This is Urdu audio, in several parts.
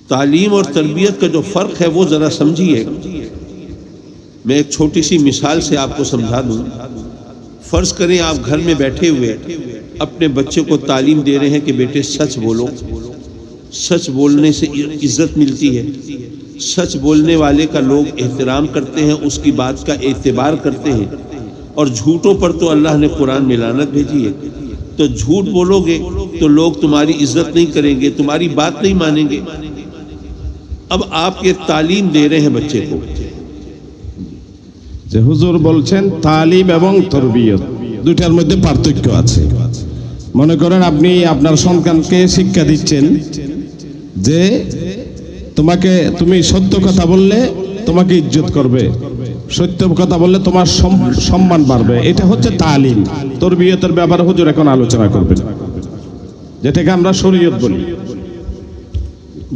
تعلیم اور تربیت کا جو فرق ہے وہ ذرا سمجھیے. میں ایک چھوٹی سی مثال سے آپ کو سمجھا دوں. فرض کریں آپ گھر میں بیٹھے ہوئے اپنے بچے کو تعلیم دے رہے ہیں کہ بیٹے سچ بولو، سچ بولنے سے عزت ملتی ہے، سچ بولنے والے کا لوگ احترام کرتے ہیں، اس کی بات کا اعتبار کرتے ہیں، اور جھوٹوں پر تو اللہ نے قرآن میں لعنت بھیجی ہے. تو جھوٹ بولو گے تو لوگ تمہاری عزت نہیں کریں گے، تمہاری بات نہیں مانیں گے. اب آپ یہ تعلیم دے رہے ہیں بچے کو. যে হুজুর বলছেন তালিম এবং তরবিয়ত দুইটার মধ্যে পার্থক্য আছে। মনে করেন আপনি আপনার সন্তানকে শিক্ষা দিচ্ছেন যে তুমি সত্য কথা বললে তোমাকে ইজ্জত করবে, সত্য কথা বললে তোমার সম্মান বাড়বে, এটা হচ্ছে তালিম। তরবিয়তের ব্যাপারে হুজুর এখন আলোচনা করবেন, যেটাকে আমরা শরীয়ত বলি।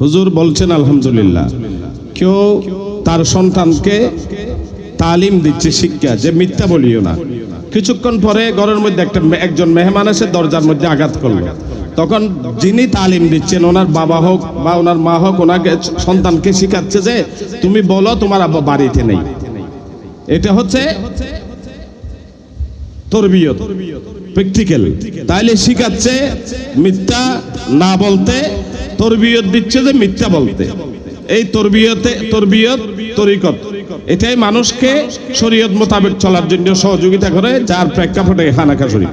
হুজুর বলছেন আলহামদুলিল্লাহ, কেউ তার সন্তানকে তালিম দিচ্ছে শিক্ষা যে মিথ্যা বলিও না। কিছুক্ষণ পরে ঘরের মধ্যে একজন মেহমান এসে দরজার মধ্যে আঘাত করলো, তখন যিনি তালিম দিচ্ছেন ওনার বাবা হোক বা ওনার মা হোক ওনাকে সন্তানকে শিখাচ্ছে যে তুমি বলো তোমার আব্বা বাড়িতে নেই। এটা হচ্ছে তরবিয়ত, প্র্যাকটিক্যাল। তাইলে শিখাচ্ছে মিথ্যা না বলতে, তরবিয়ত দিচ্ছে যে মিথ্যা বলতে। এই তরবিয়ত তরিকত এটাই মানুষকে শরীয়ত মোতাবেক চলার জন্য সহযোগিতা করে, যার প্রেক্ষাপটে খানাকা শরীফ।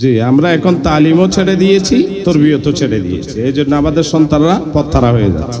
জি, আমরা এখন তালিমও ছেড়ে দিয়েছি, তরবিয়তও ছেড়ে দিয়েছি, এই জন্য আমাদের সন্তানরা পথহারা হয়ে যাচ্ছে।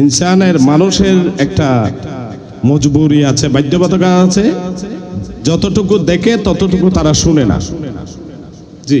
ইনসানের মানুষের একটা মজবুরি আছে, বাধ্যবাধকতা আছে, যতটুকু দেখে ততটুকু তারা শুনে না। জি,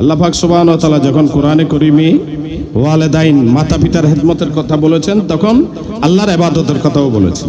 আল্লাহ পাক সুবহানাহু ওয়া তাআলা যখন কোরআনে কারীমে ওয়ালিদাইন মাতা পিতার খেদমতের কথা বলেছেন তখন আল্লাহর ইবাদতের কথাও বলেছেন.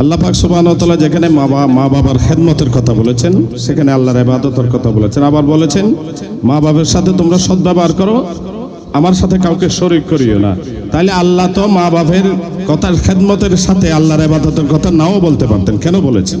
আল্লাহ পাক সুবহানাহু ওয়া তাআলা যেখানে মা বাবার খেদমতের কথা বলেছেন সেখানে আল্লাহর ইবাদতের কথা বলেছেন, আবার বলেছেন মা বাবার সাথে তোমরা সদ্ব্যবহার করো, আমার সাথে কাউকে শরীক করিও না। তাহলে আল্লাহ তো মা বাবার কথার খেদমতের সাথে আল্লাহর ইবাদতের কথা নাও বলতে পারতেন, কেন বলেছেন?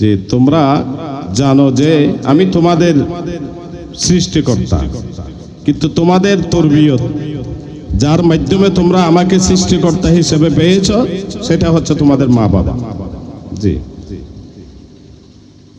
যে তোমরা জানো যে আমি তোমাদের সৃষ্টিকর্তা, কিন্তু তোমাদের তরবিয়ত যার মাধ্যমে তোমরা আমাকে সৃষ্টিকর্তা হিসেবে পেয়েছো সেটা হচ্ছে তোমাদের মা বাবা। জি,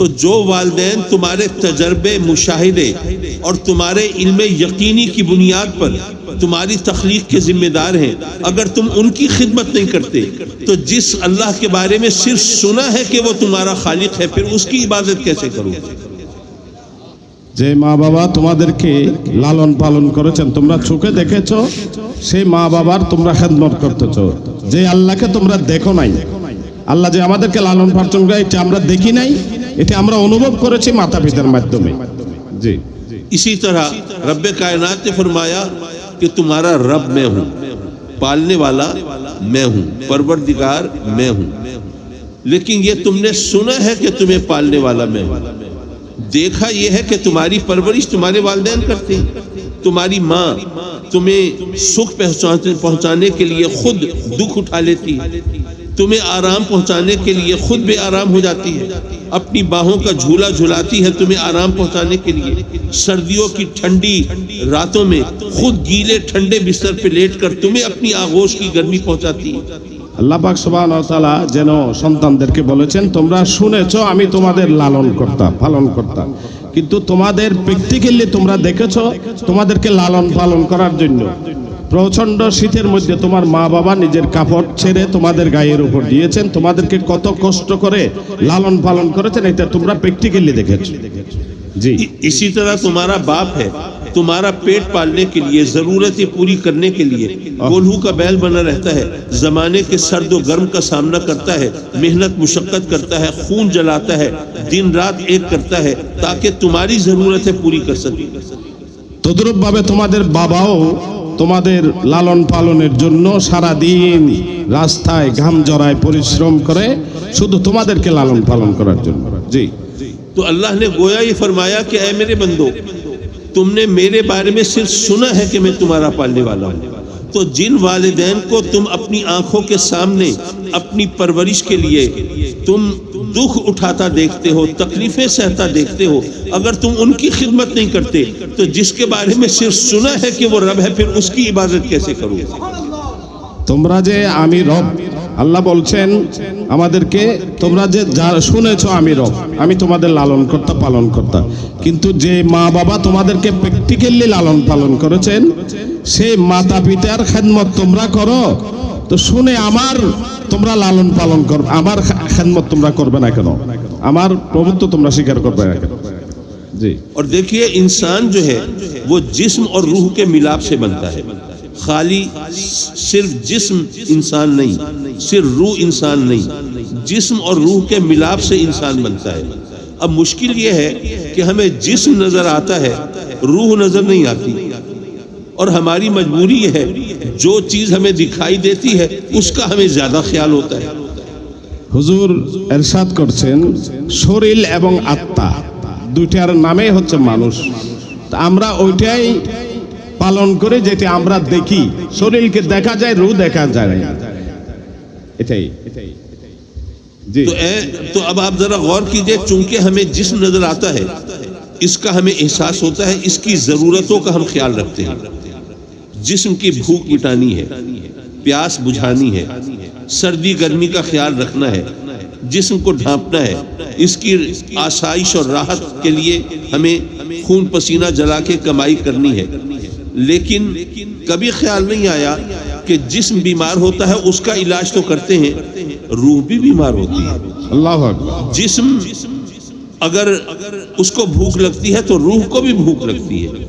تو جو والدین تمہارے تجربے، مشاہدے اور تمہارے علم یقینی کی بنیاد پر تمہاری تخلیق کے ذمہ دار ہیں، اگر تم ان کی خدمت نہیں کرتے تو جس اللہ کے بارے میں صرف سنا ہے کہ وہ تمہارا خالق ہے، پھر اس کی عبادت کیسے کرو؟ যে মা বাবা তোমাদেরকে লালন পালন করেছেন, তোমরা চোখে দেখেছো, সেই মা বাবার তোমরা খেদমত করতেছো। যে আল্লাহকে তোমরা দেখো নাই, আল্লাহ যে আমাদেরকে লালন পালন করে এটা আমরা দেখি নাই, এটা আমরা অনুভব করেছি মাতা পিতার মাধ্যমে। জি, اسی طرح رب کائنات نے فرمایا کہ تمہارا رب میں ہوں، پالنے والا میں ہوں، پروردگار میں ہوں، لیکن یہ تم نے سنا ہے کہ تمہیں پالنے والا میں ہوں، دیکھا یہ ہے کہ تمہاری پرورش تمہارے والدین کرتے ہیں۔ تمہاری ماں تمہیں سکھ پہنچانے کے لیے خود دکھ اٹھا لیتی ہے، تمہیں آرام پہنچانے کے لیے خود بے آرام ہو جاتی ہے، اپنی باہوں کا جھولا جھلاتی ہے تمہیں آرام پہنچانے کے لیے، سردیوں کی ٹھنڈی راتوں میں خود گیلے ٹھنڈے بستر پہ لیٹ کر تمہیں اپنی آغوش کی گرمی پہنچاتی ہے۔ আল্লাহ পাক সুবহানাহু ওয়া তাআলা যেন সন্তানদেরকে বলেছেন, তোমরা শুনেছো আমি তোমাদের লালন করতাম, পালন করতাম, কিন্তু তোমাদের প্র্যাকটিক্যালি তোমরা দেখেছো তোমাদেরকে লালন পালন করার জন্য প্রচন্ড শীতের মধ্যে তোমার মা বাবা নিজের কাপড় ছেড়ে তোমাদের গায়ের উপর দিয়েছেন, তোমাদেরকে কত কষ্ট করে লালন পালন করেছেন, এটা তোমরা প্র্যাকটিক্যালি দেখেছো। জি, اسی طرح تمہارا باپ ہے، تمہارا پیٹ پالنے کے لیے، ضرورتیں پوری کرنے کے لیے گولہو کا بیل بنا رہتا ہے، زمانے کے سرد و گرم کا سامنا کرتا ہے، محنت مشقت کرتا ہے، خون جلاتا ہے، دن رات ایک کرتا ہے تاکہ تمہاری ضرورتیں پوری کر سکے۔ তদ্রূপ ভাবে তোমাদের বাবাও তোমাদের লালন পালনের জন্য সারা দিন রাস্তায় ঘাম জড়ায় পরিশ্রম করে শুধু তোমাদেরকে লালন পালন করার জন্য। জি, تو اللہ نے گویا یہ فرمایا کہ اے میرے بندو، تم نے میرے بارے میں صرف سنا ہے کہ میں تمہارا پالنے والا ہوں، تو جن والدین کو تم اپنی آنکھوں کے سامنے اپنی پرورش کے لیے تم دکھ اٹھاتا دیکھتے ہو، تکلیفیں سہتا دیکھتے ہو، اگر تم ان کی خدمت نہیں کرتے تو جس کے بارے میں صرف سنا ہے کہ وہ رب ہے، پھر اس کی عبادت کیسے کرو؟ তোমরা যে আমি রব, আল্লাহ বলছেন আমাদেরকে, তোমরা যে যা শুনেছো আমি রব, আমি তোমাদের লালন কর্তা পালন কর্তা, কিন্তু যে মা বাবা তোমাদেরকে প্র্যাকটিক্যালি লালন পালন করেছেন সেই মাতা পিতার খেদমত তোমরা করো, তো শুনে আমার তোমরা লালন পালন করবে, আমার খেদমত তোমরা করবে না কেন, আমার প্রভুত্ব তোমরা স্বীকার করবে না কেন? জি, اور دیکھیے انسان جو ہے وہ جسم اور روح کے ملاپ سے بنتا ہے، خالی صرف جسم انسان نہیں، صرف روح انسان نہیں، جسم اور روح کے ملاپ سے انسان بنتا ہے۔ اب مشکل یہ ہے کہ ہمیں جسم نظر آتا ہے، روح نظر نہیں آتی، اور ہماری مجبوری یہ ہے جو چیز ہمیں دکھائی دیتی ہے اس کا ہمیں زیادہ خیال ہوتا ہے۔ হুজুর এরশাদ করছেন শরীর এবং আত্মা দুইটার নামই হচ্ছে মানুষ, তা আমরা ওইটাই পালন করে যেটা আমরা দেখি, শরীরকে দেখা যায়, রূহ দেখা যায় না, এটাই। জি, تو اب آپ ذرا غور کیجئے، چونکہ ہمیں جسم نظر آتا ہے، اس کا ہمیں احساس ہوتا ہے، اس کی ضرورتوں کا ہم خیال رکھتے ہیں، جسم کی بھوک مٹانی ہے، پیاس بجھانی ہے، سردی گرمی کا خیال رکھنا ہے، جسم کو ڈھانپنا ہے، اس کی آسائش اور راحت کے لیے ہمیں خون پسینہ جلا کے کمائی کرنی ہے، لیکن کبھی خیال نہیں آیا کہ جسم بیمار ہوتا ہے اس کا علاج تو کرتے ہیں، روح بھی بیمار ہوتی ہے۔ আল্লাহু আকবার। جسم اگر اس کو بھوک لگتی ہے تو روح کو بھی بھوک لگتی ہے،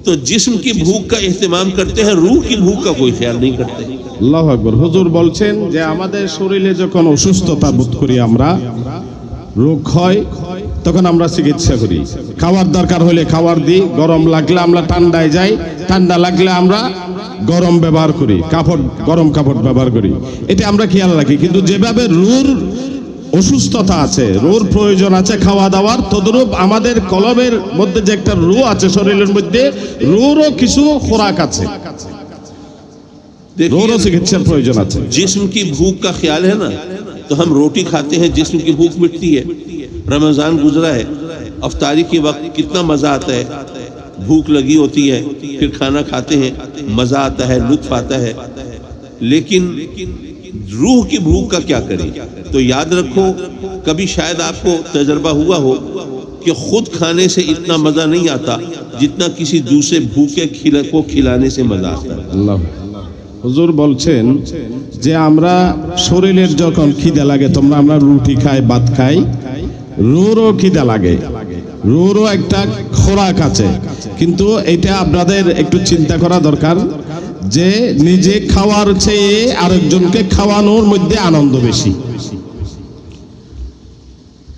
تو جسم کی بھوک کا اہتمام کرتے ہیں، روح کی بھوک کا کوئی خیال نہیں کرتے۔ আল্লাহু আকবার। হুজুর বলছেন যে আমাদের শরীরে যখন অসুস্থতা বোধ করি, আমরা রোগ হয়, তখন আমরা চিকিৎসা করি, খাওয়ার দরকার হলে খাবার দিই, গরম লাগলে আমরা ঠান্ডায় যাই, ঠান্ডা লাগলে আমরা গরম ব্যবহার করি, কাপড় গরম কাপড় ব্যবহার করি, এটা আমরা খেয়াল রাখি। কিন্তু যেভাবে রুর অসুস্থতা আছে, রুর প্রয়োজন আছে খাওয়া দাওয়ার, তদ্রূপ আমাদের কলবের মধ্যে যে একটা রু আছে শরীরের মধ্যে, রুরও কিছু খোরাক আছে, রুরও চিকিৎসার প্রয়োজন আছে। جسم کی بھوک کا خیال ہے نا، تو ہم روٹی کھاتے ہیں، جسم کی بھوک مٹتی ہے، رمضان گزرا ہے، افطاری کے وقت کتنا مزہ آتا ہے، بھوک لگی ہوتی ہے، پھر کھانا کھاتے ہیں، مزہ آتا ہے، لطف آتا ہے، لیکن روح کی بھوک کا کیا کریں؟ تو یاد رکھو کبھی شاید آپ کو تجربہ ہوا ہو کہ خود کھانے سے اتنا مزہ نہیں آتا جتنا کسی دوسرے بھوکے کو کھلانے سے مزہ آتا ہے۔ আল্লাহ হুজুর বলছেন যে আমরা শরীরের যখন খিদে লাগে তোমরা আমরা রুটি খাই ভাত খাই রুরও খিদে লাগে রুরও একটা খোরাক আছে কিন্তু এটা আপনাদের একটু চিন্তা করা দরকার যে নিজে খাওয়ার চেয়ে আরেকজনকে খাওয়ানোর মধ্যে আনন্দ বেশি।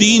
3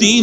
3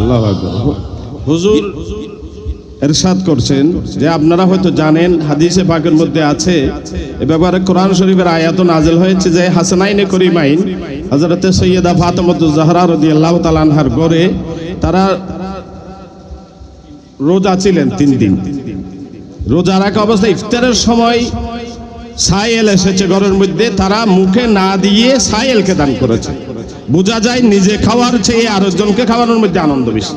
আল্লাহু আকবার। হুজুর ইরশাদ করছেন যে আপনারা হয়তো জানেন হাদিসে পাকের মধ্যে আছে এ ব্যাপারে কোরআন শরীফের আয়াত নাযিল হয়েছে যে হাসানাইনে করিমাইন হযরতে সৈয়দা ফাতেমাতুজ জাহরা রাদিয়াল্লাহু তাআলা আনহার ঘরে তারা রোজা ছিলেন 3 দিন। রোজা রাখা অবস্থায় ইফতারের সময় সাইল এসেছে ঘরের মধ্যে, তারা মুখে না দিয়ে সাইলকে দান করেছে। বোঝা যায় নিজে খাওয়ার চেয়ে আরেকজনকে খাওয়ানোর মধ্যে আনন্দ বেশি।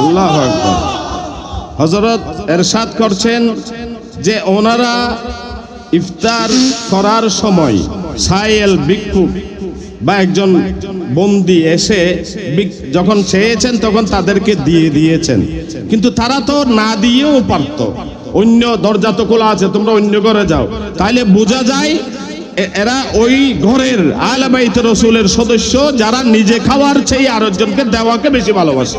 আল্লাহু আকবার। হযরত ইরশাদ করছেন যে ওনারা ইফতার করার সময় সাইল ভিক্ষুক বা একজন বন্দী এসে যখন চেয়েছেন তখন তাদেরকে দিয়ে দিয়েছেন, কিন্তু তারা তো না দিয়েও পারত, অন্য দরজা তো খোলা আছে তোমরা অন্য ঘরে যাও, তাইলে বোঝা যায় এরা ওই ঘরের আহলে বাইত রাসূলের সদস্য যারা নিজে খাওয়ার চেয়ে আরেকজনকে দেওয়াকে বেশি ভালোবাসে।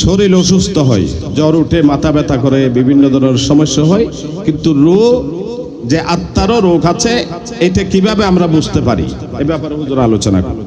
শরীর অসুস্থ হয়, জ্বর উঠে, মাথা ব্যথা করে, বিভিন্ন ধরনের সমস্যা হয়, কিন্তু রূহ যে আত্মারও রোগ আছে এটা কিভাবে আমরা বুঝতে পারি এই ব্যাপারে হুজুর আলোচনা করুন।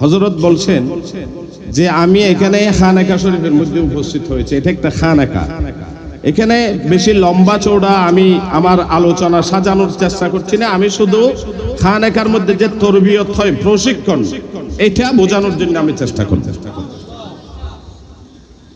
হযরত বলছেন যে আমি এখানে খানেকা শরীফের মধ্যে উপস্থিত হয়েছে, এটা একটা খানেকা, এখানে বেশি লম্বা চওড়া আমি আমার আলোচনা সাজানোর চেষ্টা করছি না, আমি শুধু খানেকার মধ্যে যে তরবিয়ত হয়, প্রশিক্ষণ, এটা বোঝানোর জন্য আমি চেষ্টা করব।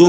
2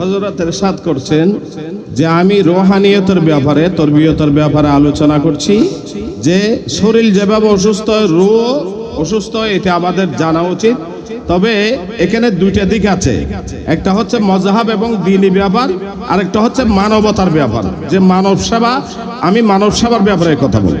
হযরত ইরশাদ করছেন যে আমি রূহানিয়তের ব্যাপারে, তরবিয়তের ব্যাপারে আলোচনা করছি, যে শরীর যেভাবে অসুস্থ হয়, রূহ অসুস্থ হয়, এটা আমাদের জানা উচিত। তবে এখানে 2টা দিক আছে, একটা হচ্ছে মজহাব এবং দ্বীনি ব্যাপার, আরেকটা হচ্ছে মানবতার ব্যাপার, যে মানব সেবা, আমি মানব সেবার ব্যাপারে কথা বলি।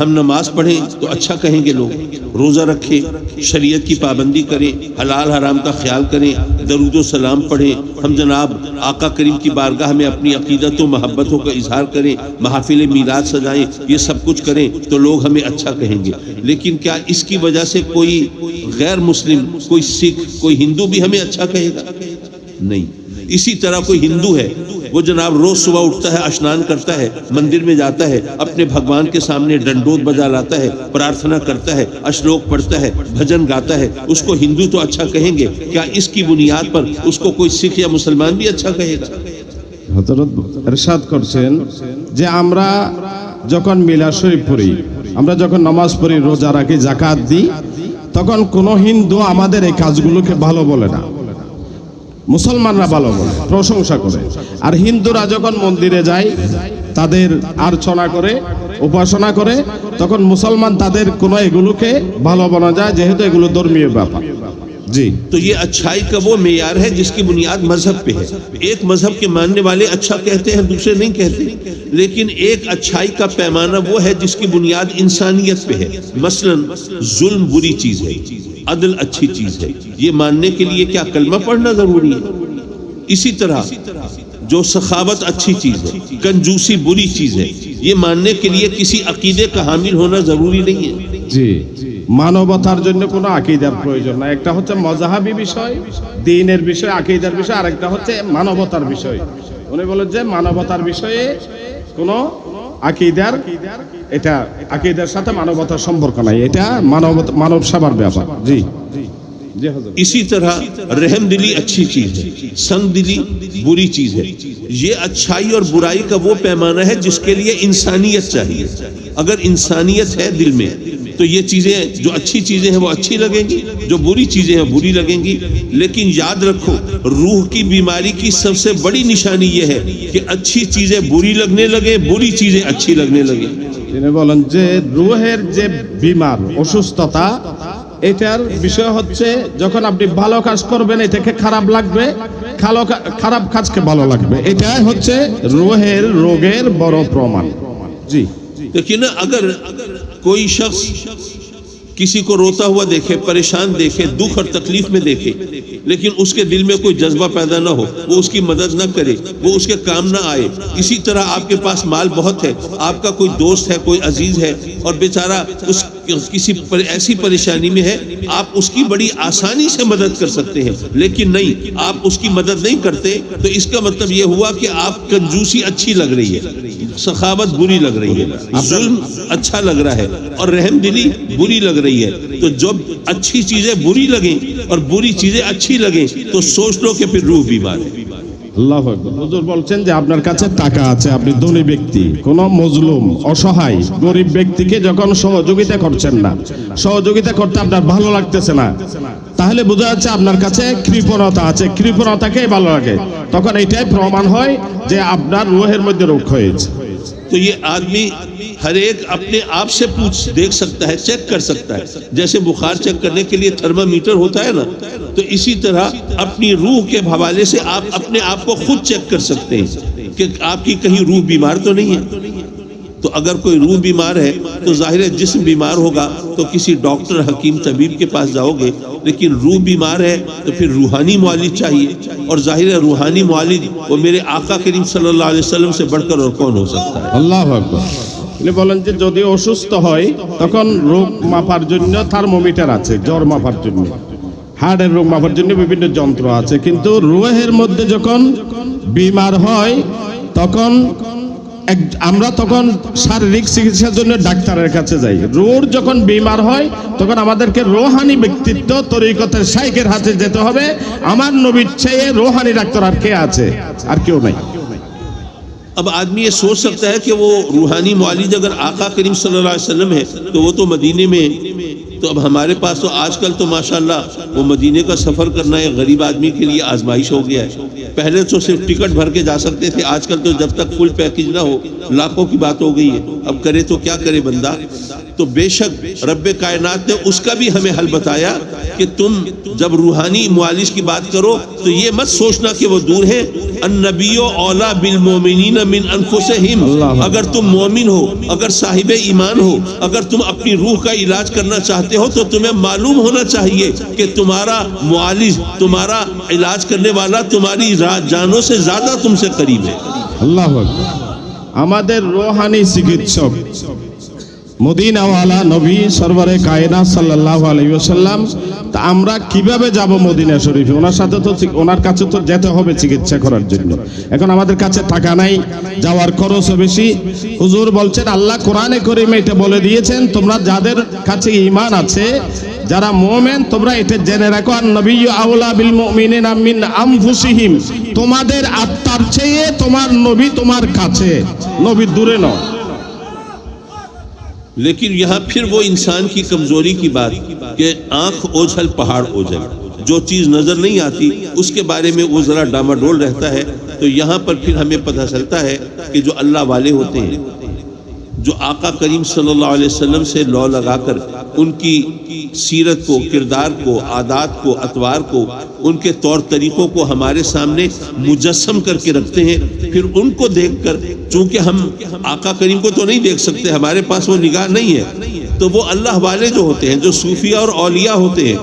ہم نماز پڑھیں تو اچھا کہیں گے لوگ، روزہ رکھیں، شریعت کی پابندی کریں، حلال حرام کا خیال کریں، درود و سلام پڑھیں، ہم جناب آقا کریم کی بارگاہ میں اپنی عقیدت و محبتوں کا اظہار کریں، محافل میلاد سجائیں، یہ سب کچھ کریں تو لوگ ہمیں اچھا کہیں گے۔ لیکن کیا اس کی وجہ سے کوئی غیر مسلم، کوئی سکھ، کوئی ہندو بھی ہمیں اچھا کہے گا؟ نہیں۔ اسی طرح کوئی ہندو ہے، وہ جناب روز صبح اٹھتا ہے، اشنان کرتا ہے، مندر میں جاتا ہے، اپنے بھگوان کے سامنے ڈنڈوت بجا لاتا ہے، پرارتھنا کرتا ہے، اشلوک پڑھتا ہے، بھجن گاتا ہے، اس کو ہندو تو اچھا کہیں گے، کیا اس کی بنیاد پر اس کو کوئی سکھ یا مسلمان بھی اچھا کہے گا؟ হযরত ইরশাদ করছেন যে আমরা যখন মিলাদ শরীফ পড়ি, আমরা যখন নামাজ পড়ি, রোজা রাখি, যাকাত দিই, তখন কোনো হিন্দু আমাদের এই কাজগুলোকে ভালো বলে না, মুসলমানরা ভালো বলে, প্রশংসা করে। আর হিন্দুরা যখন মন্দিরে যায়, তাদের আর্চনা করে, উপাসনা করে, তখন মুসলমান তাদের কোনো এগুলোকে ভালো বলা যায়, যেহেতু এগুলো ধর্মীয় ব্যাপার। جی تو یہ اچھائی کا وہ معیار ہے جس کی بنیاد مذہب پہ ہے۔ ایک مذہب کے ماننے والے اچھا کہتے ہیں، دوسرے نہیں کہتے، لیکن ایک اچھائی کا پیمانہ وہ ہے جس کی بنیاد انسانیت پہ ہے۔ مثلا ظلم بری چیز ہے، عدل اچھی چیز ہے، یہ ماننے کے لیے کیا کلمہ پڑھنا ضروری ہے؟ اسی طرح جو سخاوت اچھی چیز ہے، کنجوسی بری چیز ہے، یہ ماننے کے لیے کسی عقیدے کا حامل ہونا ضروری نہیں ہے۔ জি মানবতার জন্য কোনো আকীদার প্রয়োজন নাই। একটা হচ্ছে মযহাবী বিষয়, দ্বীনের বিষয়, আকীদার বিষয়, আর একটা হচ্ছে মানবতার বিষয়। উনি বলেন যে মানবতার বিষয়ে কোনো আকীদার, এটা আকীদার সাথে মানবতার সম্পর্ক নাই, এটা মানব সেবার ব্যাপার। জি জি হুজুর। اسی طرح رحم دلی اچھی چیز ہے، سنگ دلی بری چیز ہے۔ یہ اچھائی اور برائی کا وہ پیمانہ ہے جس کے لیے انسانیت چاہیے۔ اگر انسانیت ہے دل میں تو یہ چیزیں، جو اچھی چیزیں ہیں وہ اچھی لگیں گی، جو بری چیزیں ہیں بری لگیں گی۔ لیکن یاد رکھو، روح کی بیماری کی سب سے بڑی نشانی یہ ہے کہ اچھی چیزیں بری لگنے لگے، بری چیزیں اچھی لگنے لگے۔ তিনি বলেন যে রুহের যে বিমার, অসুস্থতা, এটার বিষয় হচ্ছে যখন আপনি ভালো কাজ করবেন এটাকে খারাপ লাগবে, খারাপ কাজকে ভালো লাগবে, এটাই হচ্ছে রুহের রোগের বড় প্রমাণ। জি لیکن اگر کوئی شخص کسی کو روتا ہوا دیکھے، پریشان دیکھے، دکھ اور تکلیف میں دیکھے، لیکن اس کے دل میں کوئی جذبہ پیدا نہ ہو، وہ اس کی مدد نہ کرے، وہ اس کے کام نہ آئے۔ اسی طرح آپ کے پاس مال بہت ہے، آپ کا کوئی دوست ہے، کوئی عزیز ہے، اور بیچارہ اس کسی ایسی پریشانی میں ہے، آپ اس کی بڑی آسانی سے مدد کر سکتے ہیں، لیکن نہیں، آپ اس کی مدد نہیں کرتے، تو اس کا مطلب یہ ہوا کہ آپ کنجوسی اچھی لگ رہی ہے، سخاوت بری لگ رہی ہے، ظلم اچھا لگ رہا ہے، اور رحم دلی بری لگ رہی ہے۔ تو جب اچھی چیزیں بری لگیں اور بری چیزیں اچھی لگیں تو سوچ لو کہ پھر روح بیمار ہے۔ আল্লাহু আকবার। হুজুর বলছেন যে আপনার কাছে টাকা আছে, আপনি ধনী ব্যক্তি, কোন মজলুম, অসহায়, গরিব ব্যক্তিকে যখন সহযোগিতা করছেন না, সহযোগিতা করতে আপনার ভালো লাগতেছে না, তাহলে বোঝা যাচ্ছে আপনার কাছে কৃপণতা আছে, কৃপণতাকেই ভালো লাগে। তখন এটাই প্রমাণ হয় যে আপনার রূহের মধ্যে রোগ হয়েছে। تو یہ آدمی ہر ایک اپنے آپ سے دیکھ سکتا ہے، چیک کر سکتا ہے۔ جیسے بخار چیک کرنے کے لیے تھرمامیٹر ہوتا ہے نا، تو اسی طرح اپنی روح کے حوالے سے آپ اپنے آپ کو خود چیک کر سکتے ہیں کہ آپ کی کہیں روح بیمار تو نہیں ہے۔ تو اگر کوئی روح بیمار ہے تو ظاہر ہے جسم بیمار ہوگا تو کسی ڈاکٹر، حکیم، طبیب کے پاس جاؤ گے، لیکن روح بیمار ہے تو پھر روحانی معالج چاہیے، اور ظاہر ہے روحانی معالج وہ میرے آقا کریم صلی اللہ علیہ وسلم سے بڑھ کر اور کون ہو سکتا ہے۔ আল্লাহু আকবার। তিনি বলেন যে যদি অসুস্থ হয় তখন রোগ মাপার জন্য থার্মোমিটার আছে, জ্বর মাপার জন্য, হার্টের রোগ মাপার জন্য বিভিন্ন যন্ত্র আছে, কিন্তু রুহের মধ্যে যখন বিমার হয় তখন আমরা তখন শারীরিক চিকিৎসার জন্য ডাক্তারের কাছে যাই। রুহ যখন বিমার হয় তখন আমাদেরকে রোহানি ব্যক্তিত্ব, তরিকতের শাইখের হাতে যেতে হবে। আমার নবীর চেয়ে রোহানি ডাক্তার আর কে আছে? আর কেউ নাই। اب آدمی یہ سوچ سکتا ہے کہ وہ روحانی معالج اگر آقا کریم صلی اللہ علیہ وسلم ہے تو وہ تو مدینے میں، تو اب ہمارے پاس تو آج کل تو ماشاءاللہ وہ مدینے کا سفر کرنا ایک غریب آدمی کے لیے آزمائش ہو گیا ہے۔ پہلے تو صرف ٹکٹ بھر کے جا سکتے تھے، آج کل تو جب تک فل پیکج نہ ہو لاکھوں کی بات ہو گئی ہے۔ اب کرے تو کیا کرے بندہ؟ تو بے شک رب کائنات نے اس کا بھی ہمیں حل بتایا کہ تم جب روحانی معالج کی بات کرو تو یہ مت سوچنا کہ وہ دور ہیں، النبی اولا بالمؤمنین من انفسہم، اگر تم مومن ہو، اگر صاحب ایمان ہو، اگر تم اپنی روح کا علاج کرنا چاہتے ہو تو تمہیں معلوم ہونا چاہیے کہ تمہارا معالج، تمہارا علاج کرنے والا تمہاری جانوں سے زیادہ تم سے قریب ہے۔ আল্লাহু আকবার। আমাদের রোহানি চিকিৎসক মদিনাওয়ালা নবী সরওয়ারে কায়নাত সাল্লাল্লাহু আলাইহি ওয়াসাল্লাম, তা আমরা কিভাবে যাব মদিনা শরীফে? ওনার সাথে তো ওনার কাছে তো যেতে হবে চিকিৎসা করার জন্য। এখন আমাদের কাছে টাকা নাই, যাওয়ার খরচও বেশি। হুজুর বলছেন, আল্লাহ কোরআনে কারীমে এটা বলে দিয়েছেন, তোমরা যাদের কাছে ঈমান আছে, যারা মুমিন, তোমরা এটা জেনে রাখো, আর নবিয়্যু আউলা বিল মুমিনিনা মিন আনফুসিহিম, তোমাদের আত্মার চেয়ে তোমার নবী তোমার কাছে, নবী দূরে নয়। لیکن یہاں پھر وہ انسان کی کمزوری کی بات کہ آنکھ اوجھل پہاڑ اوجھل، جو چیز نظر نہیں آتی اس کے بارے میں وہ ذرا ڈاماڈول رہتا ہے۔ تو یہاں پر پھر ہمیں پتہ چلتا ہے کہ جو اللہ والے ہوتے ہیں، جو آقا کریم صلی اللہ علیہ وسلم سے لو لگا کر ان کی سیرت کو، کردار کو، عادات کو، اطوار کو، ان کے طور طریقوں کو ہمارے سامنے مجسم کر کے رکھتے ہیں، پھر ان کو دیکھ کر، چونکہ ہم آقا کریم کو تو نہیں دیکھ سکتے، ہمارے پاس وہ نگاہ نہیں ہے، تو وہ اللہ والے جو ہوتے ہیں، جو صوفیہ اور اولیاء ہوتے ہیں،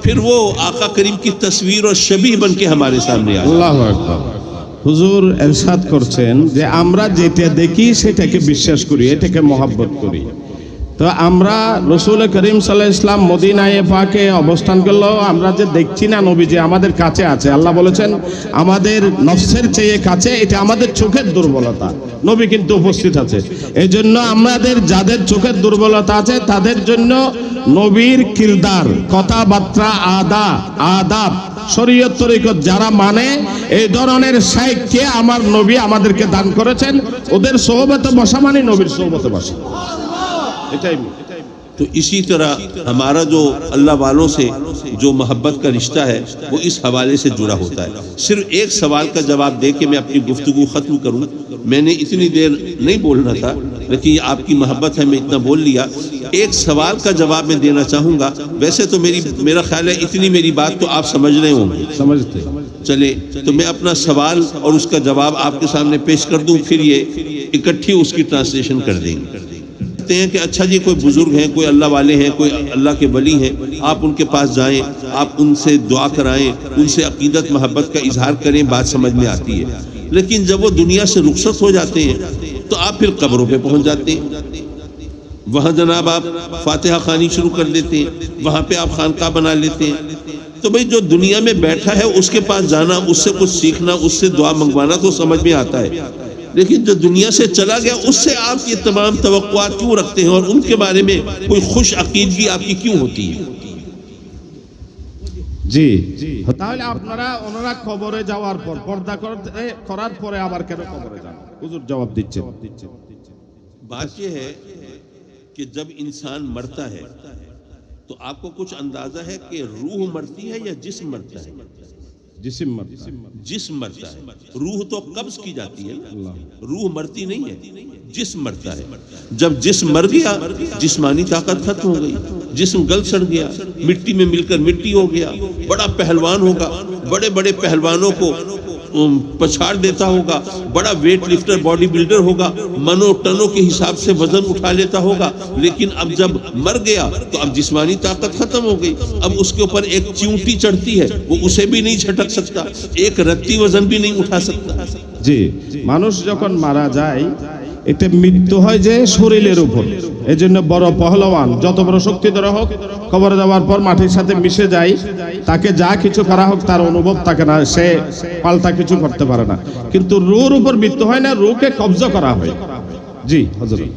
پھر وہ آقا کریم کی تصویر اور شبیہ بن کے ہمارے سامنے آتے ہیں۔ আল্লাহু আকবার। হুজুর এরশাদ করছেন যে আমরা যেটা দেখি সেটাকে বিশ্বাস করি, এটাকে মহব্বত করি। তো আমরা রাসূল করিম সাল্লাল্লাহু আলাইহি ওয়াসাল্লাম মদিনায়ে পাকে অবস্থান করলেও আমরা যে দেখছি না নবী যে আমাদের কাছে আছে, আল্লাহ বলেছেন আমাদের নফসের চেয়ে কাছে, এটা আমাদের চোখের দুর্বলতা, নবী কিন্তু উপস্থিত আছে। এই জন্য আমাদের যাদের চোখের দুর্বলতা আছে তাদের জন্য নবীর কিরদার, কথাবার্তা, আদাব, শরীয়ত তরিকত যারা মানে, এই ধরনের শাইখকে আমার নবী আমাদেরকে দান করেছেন। ওদের সোহবতে বসা মানে নবীর সোহবতে বসা। تو اسی طرح ہمارا جو اللہ والوں سے جو محبت کا رشتہ ہے وہ اس حوالے سے جڑا ہوتا ہے۔ صرف ایک سوال کا جواب دے کے میں اپنی گفتگو ختم کروں، میں نے اتنی دیر نہیں بولنا تھا لیکن یہ آپ کی محبت ہے، میں اتنا بول لیا۔ ایک سوال کا جواب میں دینا چاہوں گا، ویسے تو میرا خیال ہے اتنی میری بات تو آپ سمجھ رہے ہوں گے، سمجھتے چلے تو میں اپنا سوال اور اس کا جواب آپ کے سامنے پیش کر دوں، پھر یہ اکٹھی اس کی ٹرانسلیشن کر دیں گے۔ ہیں کہ اچھا جی کوئی بزرگ ہیں، کوئی اللہ والے ہیں، کوئی اللہ کے ولی ہیں، آپ ان کے پاس جائیں، آپ ان سے دعا کرائیں، ان سے عقیدت محبت کا اظہار کریں، بات سمجھ میں آتی ہے۔ لیکن جب وہ دنیا سے رخصت ہو جاتے ہیں تو آپ پھر قبروں پہ پہنچ جاتے ہیں، وہاں جناب آپ فاتحہ خوانی شروع کر دیتے ہیں، وہاں پہ آپ خانقاہ بنا لیتے ہیں۔ تو بھئی جو دنیا میں بیٹھا ہے اس کے پاس جانا، اس سے کچھ سیکھنا، اس سے دعا منگوانا تو سمجھ میں آتا ہے، لیکن جو دنیا سے چلا گیا اس سے آپ یہ تمام توقعات کیوں رکھتے ہیں اور ان کے بارے میں کوئی خوش عقیدگی آپ کی کیوں ہوتی ہے؟ জি, তাহলে ওনারা কবরে যাওয়ার পর পর্দা করার পরে আবার কেন কবরে যান? হুজুর জবাব দিচ্ছেন। بات یہ ہے کہ جب انسان مرتا ہے تو آپ کو کچھ اندازہ ہے کہ روح مرتی ہے یا جسم مرتا ہے؟ جسم مرتا ہے، جسم مرتا ہے، روح تو قبض کی جاتی ہے، روح مرتی نہیں ہے، جسم مرتا ہے۔ جب جسم مر گیا جسمانی طاقت ختم ہو گئی، جسم گل سڑ گیا، مٹی میں مل کر مٹی ہو گیا، بڑا پہلوان ہوگا، بڑے بڑے پہلوانوں کو پچھاڑ دیتا ہوگا، بڑا ویٹ لفٹر باڈی بلڈر ہوگا، منوں ٹنوں کے حساب سے وزن اٹھا لیتا ہوگا، لیکن اب جب مر گیا تو اب جسمانی طاقت ختم ہو گئی، اب اس کے اوپر ایک چیونٹی چڑھتی ہے، وہ اسے بھی نہیں چھٹک سکتا، ایک رتی وزن بھی نہیں اٹھا سکتا۔ জি, মানুষ যখন মারা যায় এতে মৃত্যু হয় যে শরীরের উপর। এজন্য বড় পহলওয়ান যত বড় শক্তিধর হোক, কবরে যাওয়ার পর মাটির সাথে মিশে যায়, তাকে যা কিছু করা হোক তার অনুভব থাকে না, সে পাল্টা কিছু করতে পারে না। কিন্তু রূহের উপর মৃত্যু হয় না, রূহকে কবজা করা হয়। জি হযরত।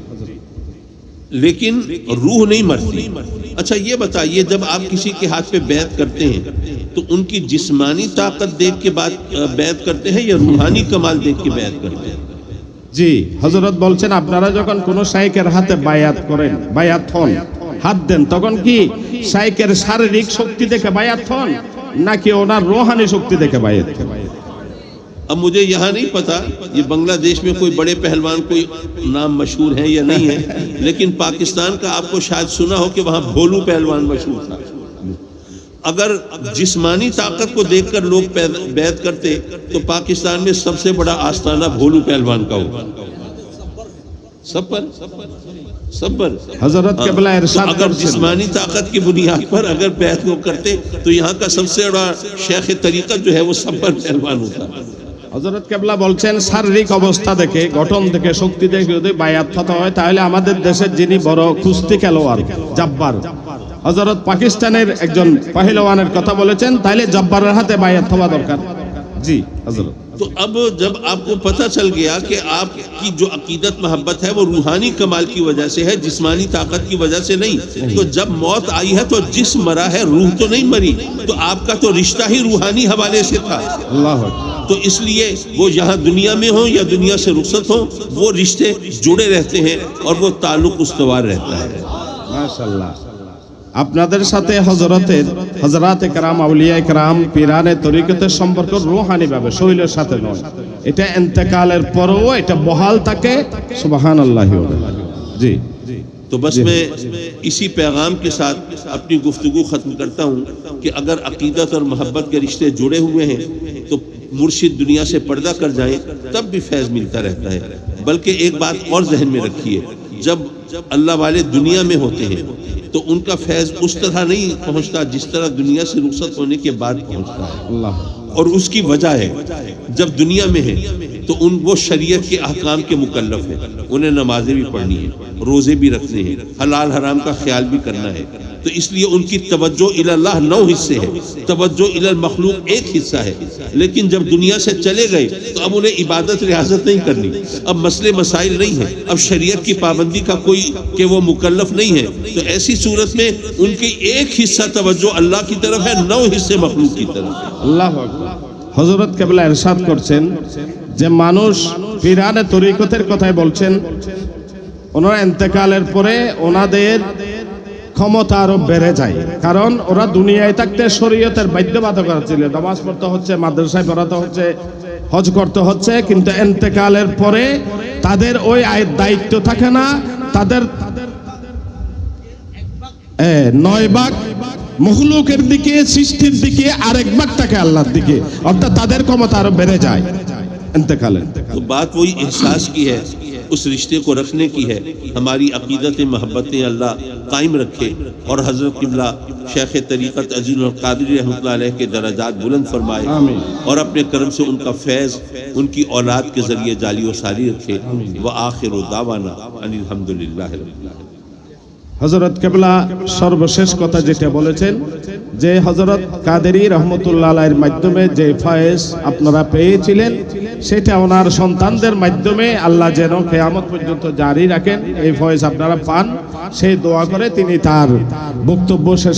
لیکن روح نہیں مرتی۔ اچھا یہ بتائیے جب آپ کسی کے ہاتھ پہ بیعت کرتے ہیں تو ان کی جسمانی طاقت دیکھ کے بیعت کرتے ہیں یا روحانی کمال دیکھ کے بیعت کرتے ہیں؟ জি, হযরত বলছেন আপনারা যখন কোনো শাইখের হাতে বায়াত করেন, বায়াত হন, হাত দেন, তখন কি শাইখের শারীরিক শক্তি দেখে বায়াত হন নাকি ওনার রূহানি শক্তি দেখে বায়াত হন? اب مجھے یہاں نہیں پتا یہ بنگلہ دیش میں کوئی بڑے پہلوان کوئی نام مشہور ہیں یا نہیں ہے، لیکن پاکستان کا آپ کو شاید سنا ہو کہ وہاں بھولو پہلوان مشہور تھا۔ اگر جسمانی طاقت کو دیکھ کر لوگ بیعت کرتے تو پاکستان میں سب سے بڑا آستانہ بھولو پہلوان کا ہوگا. سب پر حضرت قبلہ ارشاد اگر جسمانی طاقت کی بنیاد پر اگر بیعت کو کرتے تو یہاں کا سب سے بڑا شیخ طریقت جو ہے وہ سب پر پہلوان ہوتا. হযরত কেবলা বলছেন শারীরিক অবস্থা দেখে, গঠন দেখে, শক্তি দেখে যদি বায়াত হতে হয় তাহলে আমাদের দেশের যিনি বড় কুস্তি খেলোয়াড় জব্বার, হযরত পাকিস্তানের একজন পহেলওয়ানের কথা বলেছেন, তাহলে জব্বারের হাতে বায়াত হওয়া দরকার. জি হযরত. تو اب جب آپ کو پتہ چل گیا کہ آپ کی جو عقیدت محبت ہے وہ روحانی کمال کی وجہ سے ہے، جسمانی طاقت کی وجہ سے نہیں، تو جب موت آئی ہے تو جسم مرا ہے، روح تو نہیں مری، تو آپ کا تو رشتہ ہی روحانی حوالے سے تھا. اللہ اکبر. تو اس لیے وہ یہاں دنیا میں ہوں یا دنیا سے رخصت ہوں وہ رشتے جڑے رہتے ہیں اور وہ تعلق استوار رہتا ہے. মাশাআল্লাহ. আপনাদের সাথে হযরতে کرام আউলিয়ায়ে کرام পীরানে তরিকতের সম্পর্ক রূহানি ভাবে শরীরের সাথে নয়, এটা ইন্তেকালের পরেও এটা বহাল থাকে. সুবহানাল্লাহ. জি. تو بس میں اسی پیغام کے ساتھ اپنی گفتگو ختم کرتا ہوں کہ اگر عقیدت اور محبت کے رشتے جڑے ہوئے ہیں تو مرشد دنیا سے پردہ کر جائیں تب بھی فیض ملتا رہتا ہے. بلکہ ایک بات اور ذہن میں رکھیے، جب اللہ والے دنیا میں ہوتے ہیں تو ان کا فیض اس طرح نہیں پہنچتا جس طرح دنیا سے رخصت ہونے کے بعد پہنچتا ہے. اللہ. اور اس کی وجہ ہے جب دنیا میں ہیں تو وہ شریعت کے احکام کے مکلف ہیں، انہیں نمازیں بھی پڑھنی ہیں، روزے بھی رکھنے ہیں، حلال حرام کا خیال بھی کرنا ہے. تو اس لیے ان کی توجہ الی اللہ 9 حصے ہے، توجہ الی المخلوق 1 حصہ ہے. لیکن جب دنیا سے چلے گئے تو اب انہیں عبادت ریاضت نہیں کرنی، اب مسئلے مسائل نہیں ہیں، اب شریعت کی پابندی کا کوئی کہ وہ مکلف نہیں ہے. تو ایسی صورت میں ان کی 1 حصہ توجہ اللہ کی طرف ہے، 9 حصے مخلوق کی طرف ہے. আল্লাহু আকবার. হযরত কেবলা ইরশাদ করছেন যে মানুষ পীরানে তরিকতের কথাই বলছেন, ওনারা ইন্তেকালের পরে ওনাদের ক্ষমতা আরো বেড়ে যায়, কারণ ওরা দুনিয়ায় থাকতে শরীয়তের বাধ্যবাধকতা ছিল, নামাজ পড়তে হচ্ছে, মাদ্রাসায় পড়াতে হচ্ছে, হজ করতে হচ্ছে, কিন্তু ইন্তেকালের পরে তাদের ওই দায়িত্ব থাকে না, তাদের 9 ভাগ মখলুকের দিকে, সৃষ্টির দিকে, আরেক ভাগ থাকে আল্লাহর দিকে, অর্থাৎ তাদের ক্ষমতা আরো বেড়ে যায় ইন্তেকালের. تو بات وہی احساس کی ہے، اس رشتے کو رکھنے کی ہے. ہماری عقیدت محبتیں اللہ قائم رکھے اور حضرت قبلہ شیخ طریقت عزیز القادری رحمۃ اللہ علیہ کے درجات بلند فرمائے اور اپنے کرم سے ان کا فیض ان کی اولاد کے ذریعے جاری و ساری رکھے. وآخر دعوانا ان الحمدللہ رب العالمین. হযরত কেবলা সর্বশেষ কথা যেটা বলেছেন যে হযরত কাদেরী রহমতুল্লাহ আলাইহির মাধ্যমে যে ফয়েজ আপনারা পেয়েছিলেন সেটা ওনার সন্তানদের মাধ্যমে আল্লাহ যেন কিয়ামত পর্যন্ত জারি রাখেন, এই ফয়েজ আপনারা পান, সেই দোয়া করে তিনি তার বক্তব্য শেষ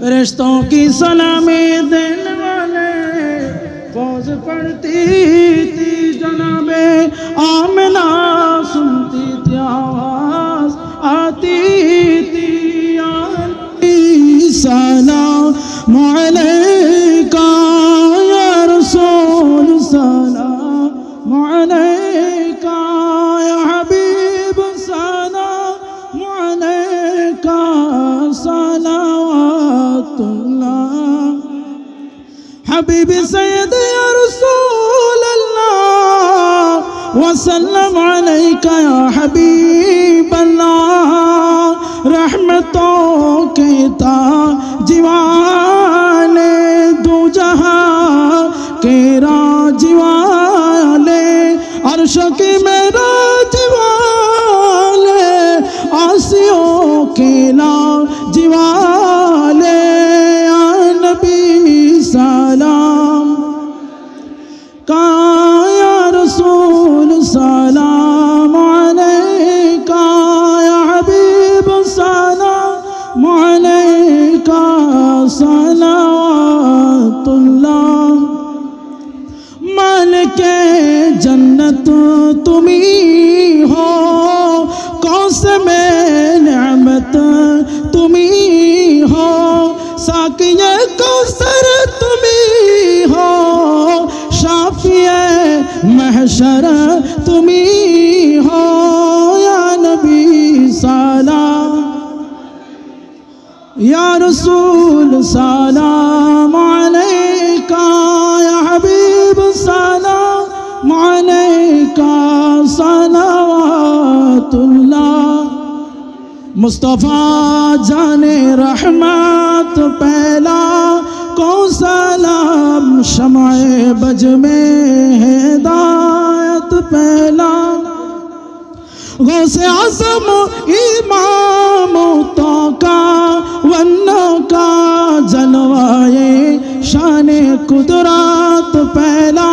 فرشتوں کی سلامی دینے والے فوج پڑھتی تھی جناب آمنہ، سنتی تھی آواز آتی تھی سلام علیکہ یا رسول، سلام علیکہ یا حبیب، سلام علیکہ، صلوات اللہ حبیبی سید یا رسول اللہ، وسلم علیکہ یا حبیب اللہ. رحمتوں کے تاج والے، دو جہاں کے راج والے، عرش کے معراج والے، آسیوں کے لاج والے، یا نبی سلام کا، یا رسول سلام علیکہ، یا حبیب سلام علیکہ، صلوات اللہ. مالک جنت تمہیں ہو، قاسم نعمت تمہیں ہو، ساقی کوثر تمہیں ہو، شافی محشر تمہیں ہو یا نبی سلام یا رسول سلام علیکہ یا حبیب سلام علیکہ صلوات اللہ مصطفیٰ جان رحمت پہلا کو سلام شمع بج میں ہدایت پہلا غوث اعظم امام تو کا ون کا جلوائے شان قدرت پہلا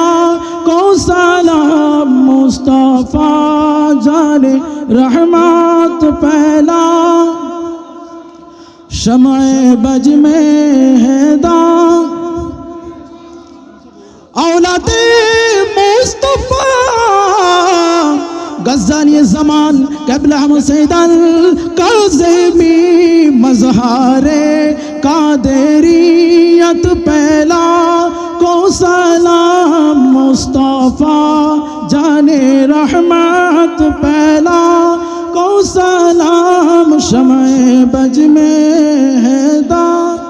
کو سلام مصطفیٰ جان رحمت پہلا شمع بج میں ہدایت اولاد مصطفیٰ غزالی زمان قبل ہم سیدن کاظمی مظہر قادریت پہلا کو سلام مصطفیٰ جان رحمت پہلا کو سلام شمع بج میں ہدایت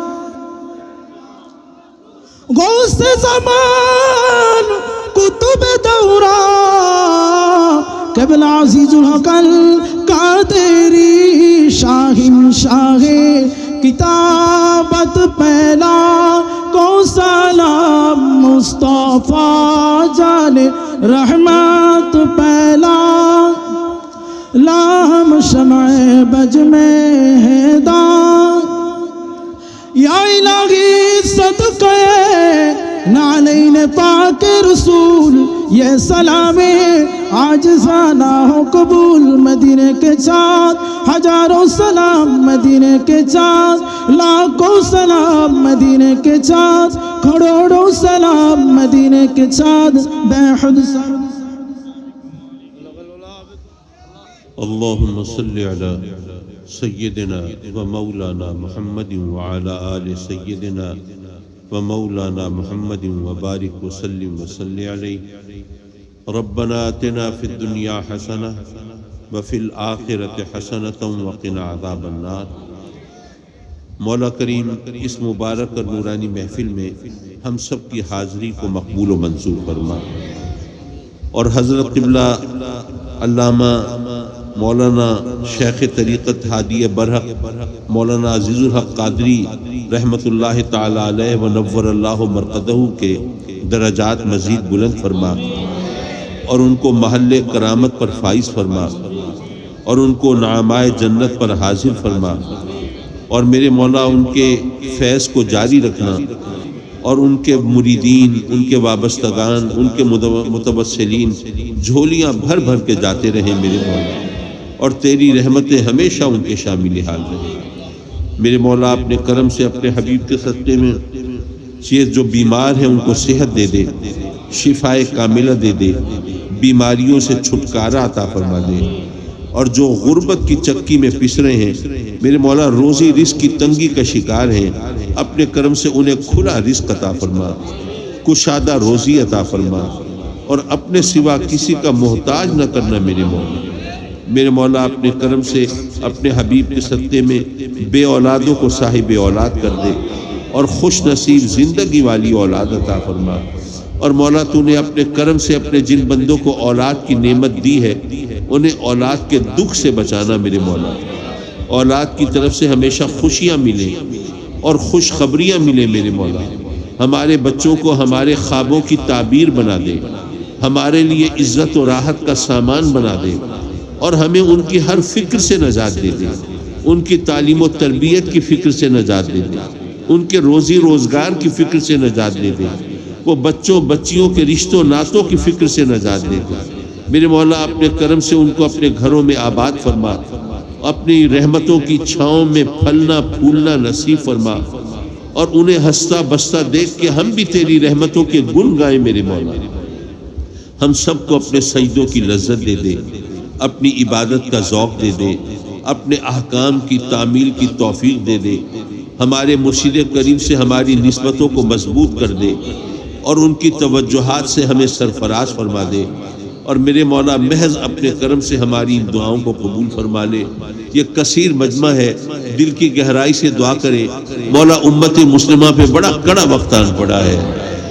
غوث زمان کتب دورہ قبل عزیز الحقل قادری شاہن شاہ کتابت پہلا کو سلام مصطفیٰ جان رحمت پہلا لام شمع بج میں ہدایت یا الہی صدقہ نعلین پاک رسول یہ سلام عاجزانہ ہو قبول مدینے کے چاند ہزاروں سلام مدینے کے چاند لاکھوں سلام مدینے کے چاند کروڑوں سلام مدینے کے چاند بے حد سلام اللہم صلی علی سیدنا و مولانا محمد وعلی آل سیدنا و مولانا محمد وبارک وسلم وصلی علیہ ربنا آتنا فی الدنیا حسنہ وفی الآخرۃ حسنۃ وقنا عذاب النار۔ مولا کریم اس مبارک اور نورانی محفل میں ہم سب کی حاضری کو مقبول و منظور فرما، اور حضرت قبلہ علامہ مولانا شیخ طریقت ہادی برحق مولانا عزیز الحق قادری رحمت اللہ تعالی علیہ ونور اللہ مرقدہ کے درجات مزید بلند فرما، اور ان کو محل کرامت پر فائز فرما، اور ان کو نعمائے جنت پر حاضر فرما، اور میرے مولا ان کے فیض کو جاری رکھنا، اور ان کے مریدین، ان کے وابستگان، ان کے متوسلین جھولیاں بھر بھر کے جاتے رہیں میرے مولا، اور تیری رحمتیں ہمیشہ ان کے شامل حال رہیں میرے مولا۔ اپنے کرم سے اپنے حبیب کے صدقے میں یہ جو بیمار ہیں ان کو صحت دے دے، شفائے کاملہ دے دے، بیماریوں سے چھٹکارا عطا فرما دے، اور جو غربت کی چکی میں پس رہے ہیں میرے مولا، روزی رزق کی تنگی کا شکار ہیں، اپنے کرم سے انہیں کھلا رزق عطا فرما، کشادہ روزی عطا فرما، اور اپنے سوا کسی کا محتاج نہ کرنا میرے مولا اپنے کرم سے اپنے حبیب کے صدقے میں بے اولادوں کو صاحب اولاد کر دے، اور خوش نصیب زندگی والی اولاد عطا فرما۔ اور مولا تو نے اپنے کرم سے اپنے جن بندوں کو اولاد کی نعمت دی ہے انہیں اولاد کے دکھ سے بچانا میرے مولا، اولاد کی طرف سے ہمیشہ خوشیاں ملیں اور خوشخبریاں ملیں میرے مولا، ہمارے بچوں کو ہمارے خوابوں کی تعبیر بنا دے، ہمارے لیے عزت و راحت کا سامان بنا دے، اور ہمیں ان کی ہر فکر سے نجات دے دے، ان کی تعلیم و تربیت کی فکر سے نجات دے دے، ان کے روزی روزگار کی فکر سے نجات دے دے، وہ بچوں بچیوں کے رشتوں ناتوں کی فکر سے نجات دے دے میرے مولا۔ اپنے کرم سے ان کو اپنے گھروں میں آباد فرما، اپنی رحمتوں کی چھاؤں میں پھلنا پھولنا نصیب فرما، اور انہیں ہنستا بستا دیکھ کے ہم بھی تیری رحمتوں کے گن گائیں میرے مولا۔ ہم سب کو اپنے سجدوں کی لذت دے دے، اپنی عبادت کا ذوق دے دے، اپنے احکام کی تعمیل کی توفیق دے دے، ہمارے مرشد کریم سے ہماری نسبتوں کو مضبوط کر دے، اور ان کی توجہات سے ہمیں سرفراز فرما دے، اور میرے مولا محض اپنے کرم سے ہماری ان دعاؤں کو قبول فرما لے۔ یہ کثیر مجمع ہے، دل کی گہرائی سے دعا کرے، مولا امت مسلمہ پہ بڑا کڑا وقت آن پڑا ہے،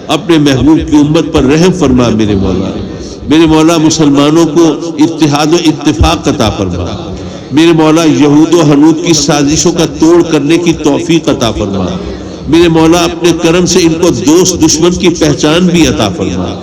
اپنے محبوب کی امت پر رحم فرما میرے مولا۔ میرے مولا مسلمانوں کو اتحاد و اتفاق عطا فرما، میرے مولا یہود و ہنود کی سازشوں کا توڑ کرنے کی توفیق عطا فرما، میرے مولا اپنے کرم سے ان کو دوست دشمن کی پہچان بھی عطا فرما۔